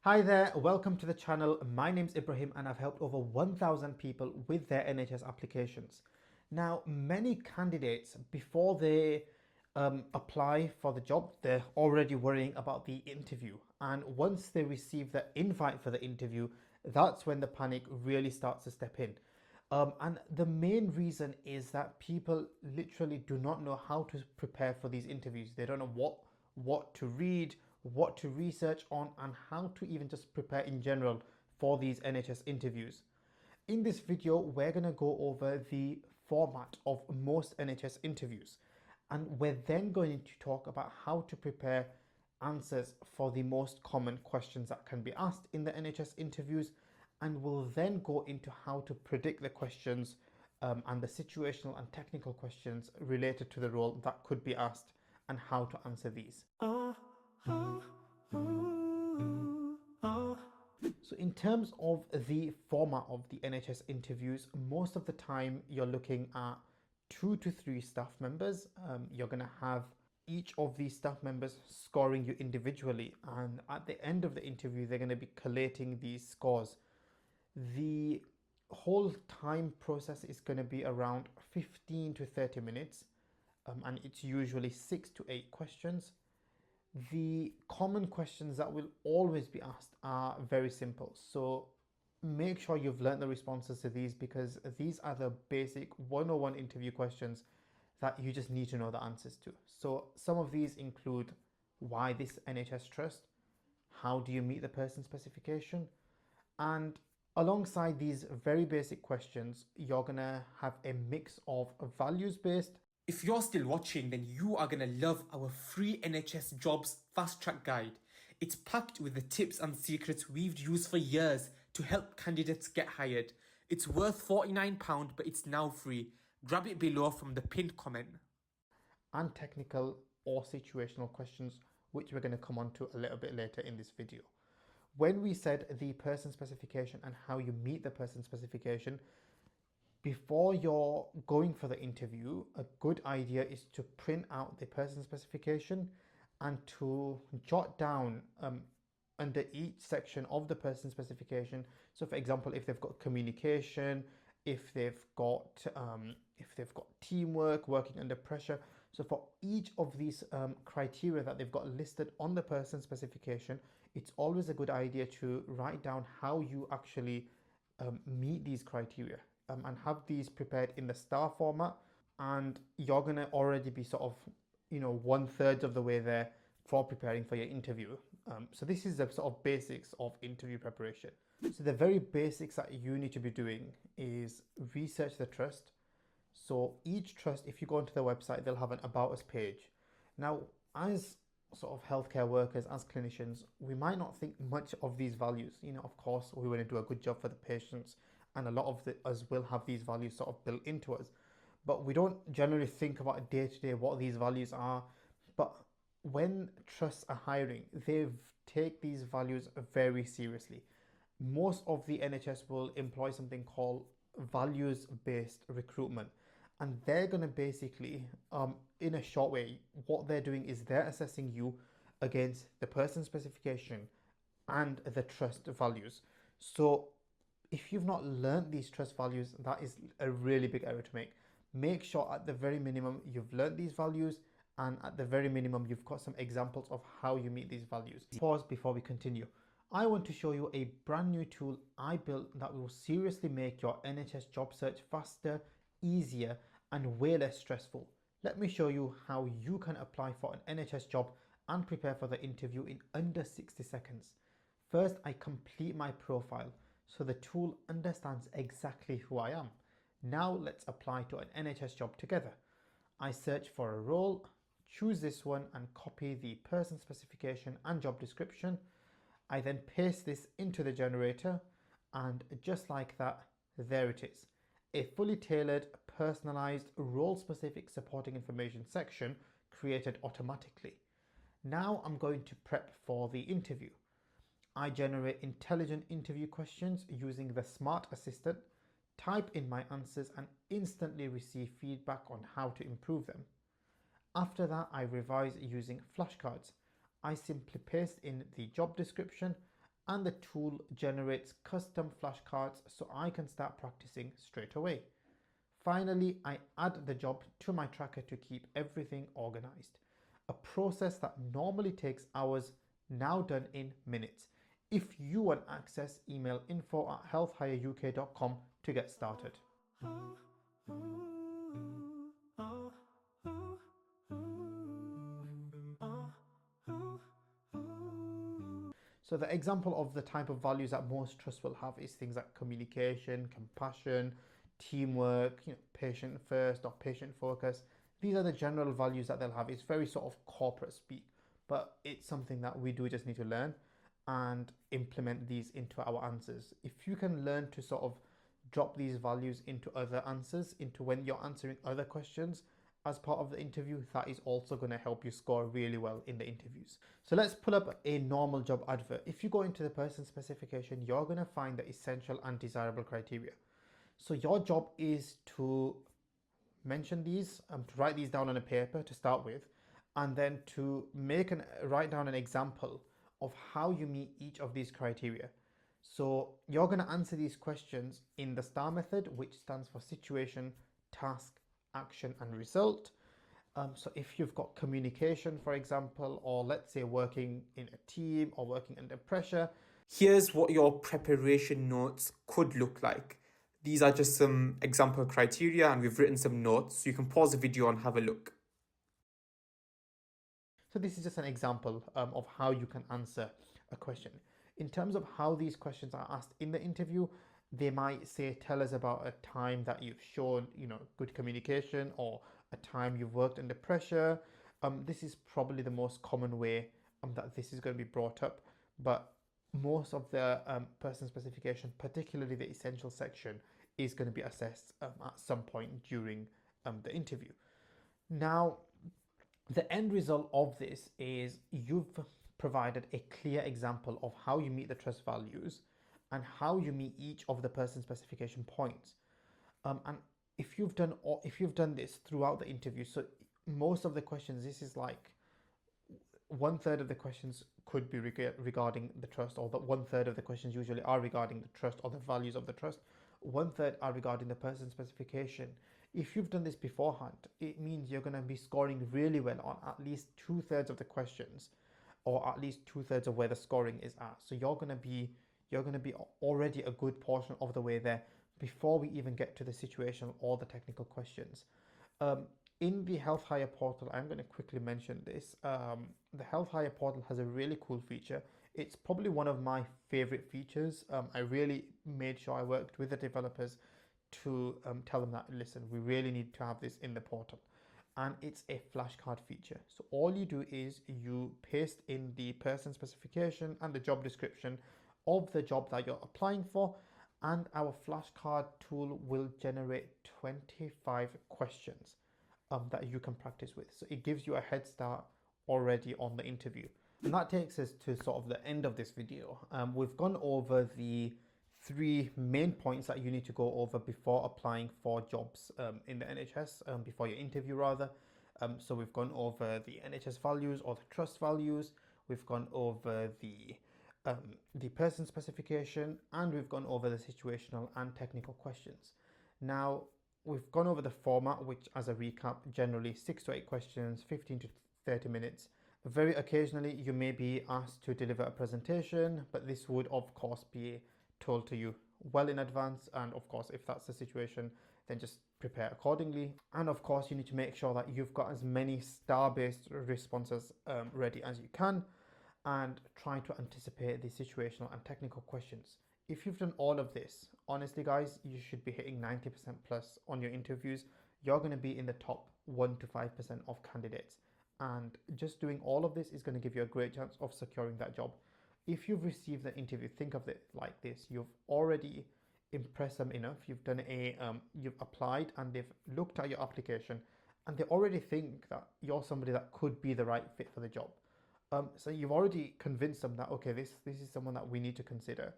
Hi there, welcome to the channel. My name's Ibrahim and I've helped over 1,000 people with their NHS applications. Now, many candidates, before they apply for the job, they're already worrying about the interview. And once they receive the invite for the interview, that's when the panic really starts to step in. And the main reason is that people literally do not know how to prepare for these interviews. They don't know what to read, what to research on, and how to even just prepare in general for these NHS interviews. In this video, we're going to go over the format of most NHS interviews, and we're then going to talk about how to prepare answers for the most common questions that can be asked in the NHS interviews, and we'll then go into how to predict the questions and the situational and technical questions related to the role that could be asked and how to answer these. So in terms of the format of the NHS interviews, most of the time you're looking at 2 to 3 staff members. You're going to have each of these staff members scoring you individually, and at the end of the interview they're going to be collating these scores. The whole time process is going to be around 15 to 30 minutes, and it's usually 6 to 8 questions. The common questions that will always be asked are very simple, so make sure you've learned the responses to these, because these are the basic 101 interview questions that you just need to know the answers to. So some of these include: why this NHS trust, how do you meet the person specification, and alongside these very basic questions you're gonna have a mix of values based. If you're still watching, then you are going to love our free NHS Jobs Fast Track Guide. It's packed with the tips and secrets we've used for years to help candidates get hired. It's worth £49, but it's now free. Grab it below from the pinned comment. And technical or situational questions, which we're going to come on to a little bit later in this video. When we said the person specification and how you meet the person specification, before you're going for the interview, a good idea is to print out the person specification and to jot down under each section of the person specification. So for example, if they've got communication, if they've got teamwork, working under pressure. So for each of these criteria that they've got listed on the person specification, it's always a good idea to write down how you actually meet these criteria, and have these prepared in the star format. And you're gonna already be sort of 1/3 of the way there for preparing for your interview. So this is the sort of basics of interview preparation. So the very basics that you need to be doing is research the trust. So each trust, if you go onto their website, they'll have an about us page. Now, as sort of healthcare workers, as clinicians, we might not think much of these values. Of course, we want to do a good job for the patients, and a lot of us will have these values sort of built into us, but we don't generally think about day to day what these values are. But when trusts are hiring, they take these values very seriously. Most of the NHS will employ something called values based recruitment, and they're going to basically, in a short way, what they're doing is they're assessing you against the person specification and the trust values. So if you've not learned these trust values, that is a really big error to make. Make sure at the very minimum you've learned these values, and at the very minimum you've got some examples of how you meet these values. Pause before we continue. I want to show you a brand new tool I built that will seriously make your NHS job search faster, easier, and way less stressful. Let me show you how you can apply for an NHS job and prepare for the interview in under 60 seconds. First, I complete my profile, so the tool understands exactly who I am. Now let's apply to an NHS job together. I search for a role, choose this one, and copy the person specification and job description. I then paste this into the generator, and just like that, there it is. A fully tailored, personalized, role-specific supporting information section created automatically. Now I'm going to prep for the interview. I generate intelligent interview questions using the Smart Assistant, type in my answers, and instantly receive feedback on how to improve them. After that, I revise using flashcards. I simply paste in the job description and the tool generates custom flashcards so I can start practicing straight away. Finally, I add the job to my tracker to keep everything organized. A process that normally takes hours, now done in minutes. If you want access, email info@healthhireuk.com to get started. So the example of the type of values that most trusts will have is things like communication, compassion, teamwork, patient first or patient focus. These are the general values that they'll have. It's very sort of corporate speak, but it's something that we do just need to learn and implement these into our answers. If you can learn to sort of drop these values into other answers, into when you're answering other questions as part of the interview, that is also going to help you score really well in the interviews. So let's pull up a normal job advert. If you go into the person specification, you're going to find the essential and desirable criteria. So your job is to mention these, to write these down on a paper to start with, and then to write down an example of how you meet each of these criteria. So you're going to answer these questions in the STAR method, which stands for situation, task, action, and result. So if you've got communication, for example, or let's say working in a team or working under pressure. Here's what your preparation notes could look like. These are just some example criteria, and we've written some notes, so you can pause the video and have a look. So this is just an example of how you can answer a question. In terms of how these questions are asked in the interview, they might say, tell us about a time that you've shown, good communication, or a time you've worked under pressure. This is probably the most common way that this is going to be brought up, but most of the person specification, particularly the essential section, is going to be assessed at some point during the interview. Now, the end result of this is you've provided a clear example of how you meet the trust values and how you meet each of the person specification points. And if you've done this throughout the interview, so most of the questions, this is like 1/3 of the questions could be regarding the trust, or that 1/3 of the questions usually are regarding the trust or the values of the trust. 1/3 are regarding the person specification. If you've done this beforehand, it means you're going to be scoring really well on at least 2/3 of the questions, or at least 2/3 of where the scoring is at. So you're going to be already a good portion of the way there before we even get to the situational or the technical questions. In the Health Hire portal, I'm going to quickly mention this. The Health Hire portal has a really cool feature. It's probably one of my favorite features. I really made sure I worked with the developers to tell them that, listen, we really need to have this in the portal. And it's a flashcard feature. So all you do is you paste in the person specification and the job description of the job that you're applying for, and our flashcard tool will generate 25 questions that you can practice with. So it gives you a head start already on the interview. And that takes us to sort of the end of this video. We've gone over the 3 main points that you need to go over before applying for jobs in the NHS, before your interview rather. So we've gone over the NHS values or the trust values. We've gone over the person specification, and we've gone over the situational and technical questions. Now, we've gone over the format, which, as a recap, generally 6 to 8 questions, 15 to 30 minutes. Very occasionally, you may be asked to deliver a presentation, but this would, of course, be told to you well in advance. And of course, if that's the situation, then just prepare accordingly. And of course, you need to make sure that you've got as many star-based responses ready as you can, and try to anticipate the situational and technical questions. If you've done all of this, honestly guys, you should be hitting 90% plus on your interviews. You're going to be in the top 1 to 5% of candidates. And just doing all of this is going to give you a great chance of securing that job. If you've received the interview, think of it like this. You've already impressed them enough. You've applied, and they've looked at your application, and they already think that you're somebody that could be the right fit for the job. So you've already convinced them that, okay, this is someone that we need to consider.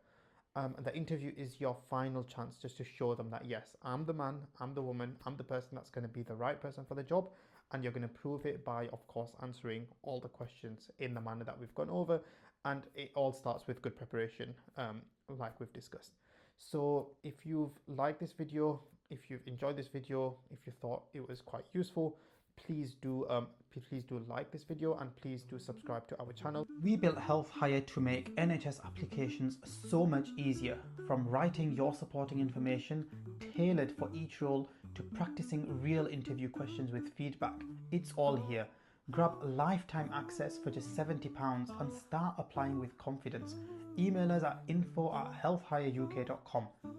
The interview is your final chance just to show them that, yes, I'm the man, I'm the woman, I'm the person that's going to be the right person for the job. And you're going to prove it by, of course, answering all the questions in the manner that we've gone over, and it all starts with good preparation, like we've discussed. So if you've liked this video, if you've enjoyed this video, if you thought it was quite useful, please do like this video, and please do subscribe to our channel. We built Health Hire to make NHS applications so much easier, from writing your supporting information tailored for each role to practicing real interview questions with feedback. It's all here. Grab lifetime access for just £70 and start applying with confidence. Email us at info@healthhireuk.com.